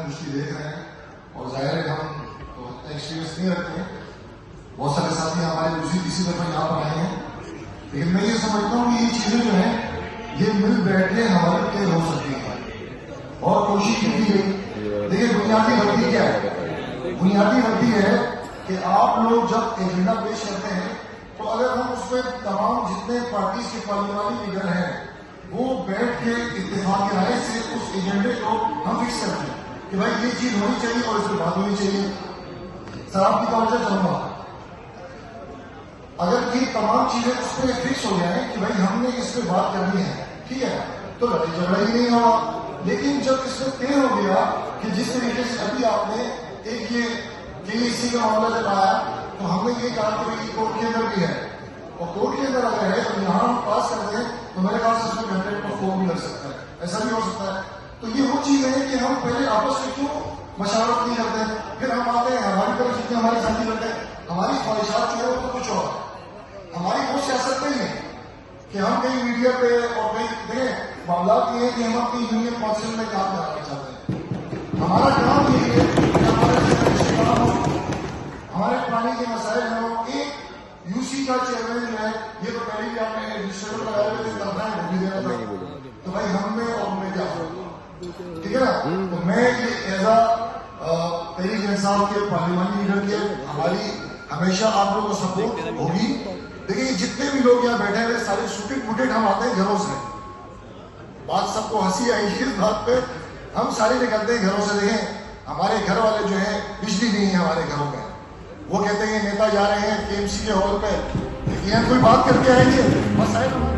کشتی دیکھ رہے ہیں اور ظاہر ہے ہم تو اتنا ایکسپیرینس نہیں رکھتے ہیں. بہت سارے ساتھی ہمارے دوسری تیسری دفعہ یہاں پر آئے ہیں, لیکن میں یہ سمجھتا ہوں کہ یہ چیزیں جو ہیں یہ مل بیٹھ کے ہمارے طے ہو سکتی ہیں اور کوشش کی گئی. دیکھیے بنیادی غلطی کیا ہے؟ بنیادی غلطی ہے کہ آپ لوگ جب ایجنڈا پیش کرتے ہیں تو اگر ہم اس پہ تمام جتنے پارٹیز کے پارلیمانی لیڈر ہیں وہ بیٹھ کے اتفاق رائے سے اس ایجنڈے کو ہم فکس کرتے ہیں کہ بھائی یہ چیز ہونی چاہیے اور اس پہ بات ہونی چاہیے. سر آپ کی توجہ چاہوں گا, اگر یہ تمام چیزیں اس پہ فکس ہو جائیں کہ بھائی ہم نے اس پہ بات کرنی ہے, ٹھیک ہے, تو لڑائی جھگڑا ہی نہیں ہوگا. لیکن جب اس میں طے ہو گیا کہ جس طریقے سے ابھی آپ نے ایک یہ KEC کا معاملہ جب آیا تو ہم نے یہ کہا کہ بھائی کورٹ کے اندر بھی ہے اور کورٹ کے اندر اگر ہے تو یہاں ہم پاس کر دیں تو میرے خیال سے اس میں کنٹینٹ پر فون بھی لگ سکتا ہے, ایسا بھی ہو سکتا ہے. تو یہ وہ چیز ہے کہ ہم پہلے آپس میں کیوں مشاورت نہیں کرتے ہیں, پھر ہم آتے ہیں ہماری طرف جتنے ہمارے ساتھی لڑتے ہیں ہماری خواہشات جو ہے وہ تو کچھ اور ہماری وہ سیاست نہیں ہے کہ ہم کہیں میڈیا پہ اور کہیں دیکھیں معاملات یہ ہے کہ ہم اپنی یونین کونسل میں کام کرانا چاہتے ہیں. ہمارا کام یہ ہے کہ ہمارے ہو, ہمارے پانی کے مسائل ہوں. ایک UC کا چیئرمین جو ہے یہ تو پہلے بھی آپ نے رجسٹر لگائے ہوئے تھے تنخواہیں وہ بھی دینا تھا, تو بھائی ہم میں اور میں کیا ہوگا, ٹھیک ہے نا. تو میں یہ ایز تحریک انصاف کے پارلیمانی لیڈر کے ہماری ہمیشہ آپ لوگوں کو سپورٹ ہوگی. دیکھیں جتنے بھی لوگ یہاں بیٹھے ہوئے سارے سوٹیڈ بوٹیڈ ہم آتے ہیں گھروں سے. بات سب کو ہنسی آئی ہے اس بات پہ, ہم سارے نکلتے ہیں گھروں سے. دیکھیں ہمارے گھر والے جو ہیں بجلی نہیں ہے ہمارے گھروں میں, وہ کہتے ہیں نیتا جا رہے ہیں KMC کے ہال پہ, لیکن کوئی بات کر کے آئیں گے مسائل ہمارے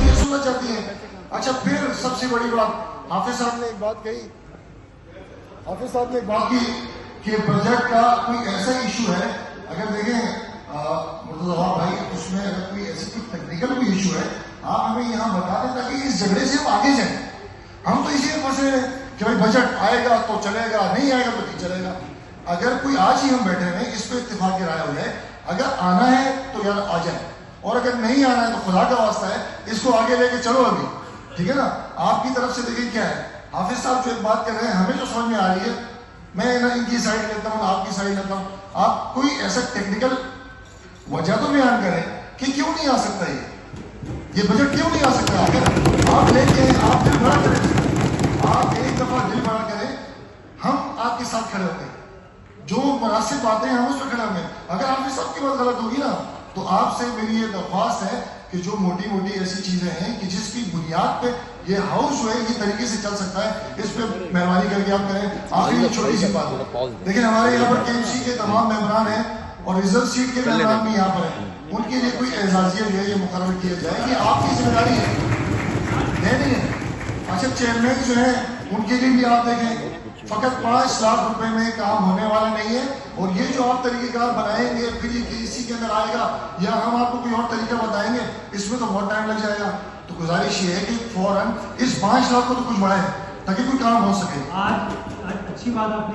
یہ سننا چاہتی ہیں. اچھا پھر سب سے بڑی بات حافظ صاحب نے ایک بات کہی, حافظ صاحب نے ایک بات کی کہ بجٹ کا کوئی ایسا ایشو ہے, اگر دیکھیں مرتضیٰ بھائی اس میں اگر کوئی ایسی کوئی ٹیکنیکل کوئی ایشو ہے آپ ہمیں یہاں بتا دیں تاکہ اس جھگڑے سے ہم آگے جائیں. ہم تو اسی میں پھنسے ہیں کہ بھائی بجٹ آئے گا تو چلے گا, نہیں آئے گا تو نہیں چلے گا. اگر کوئی آج ہی ہم بیٹھے ہیں اس پہ اتفاق کی رائے ہو جائے, اگر آنا ہے تو یار آ جائیں, اور اگر نہیں آنا ہے تو خدا کا واسطہ ہے اس کو آگے لے کے چلو ابھی, ٹھیک ہے نا. آپ کی طرف سے دیکھیں کیا ہے, حافظ صاحب جو ایک بات کر رہے ہیں ہمیں جو سمجھ میں آ رہی ہے, میں نا ان کی سائڈ لیتا ہوں آپ کی سائڈ لیتا ہوں, آپ کوئی ایسا ٹیکنیکل وجہ تو بیان کریں کہ کیوں نہیں آ سکتا یہ بجٹ کیوں نہیں آ سکتا. اگر آپ لے کے آپ دل بڑا کریں, آپ ایک دفعہ دل بڑا کریں, ہم آپ کے ساتھ کھڑے ہوتے ہیں, جو مناسب باتیں ہیں ہم اس پہ کھڑے ہوئے ہیں. اگر آپ کی سب کی بات غلط ہوگی نا تو آپ سے میری یہ درخواست ہے کہ جو موٹی موٹی ایسی چیزیں ہیں کہ جس کی بنیاد پہ یہ ہاؤس جو ہے یہ طریقے سے چل سکتا ہے, اس پہ مہربانی کر کے آپ کریں. آخری ایک چھوٹی سی بات, لیکن ہمارے یہاں پر KMC کے تمام ممبران ہیں اور ریزرو سیٹ کے ممبران بھی یہاں پر ہیں, ان کے لیے کوئی اعزازیہ جو ہے یہ مقرر کیا جائے, یہ آپ کی ذمہ داری ہے نہیں ہے. اچھا چیئرمین جو ہیں ان کے لیے بھی آپ دیکھیں فقط 5 لاکھ روپے میں کام ہونے والا نہیں ہے, اور یہ جو آپ طریقہ کار بنائیں گے پھر یہ KEC کے اندر آئے گا یا ہم آپ کو کوئی اور طریقہ بتائیں گے, اس میں تو بہت ٹائم لگ جائے گا. تو گزارش یہ ہے کہ فوراً اس 5 لاکھ کو تو کچھ بڑھائیں تاکہ کوئی کام ہو سکے. آج اچھی بات آپ نے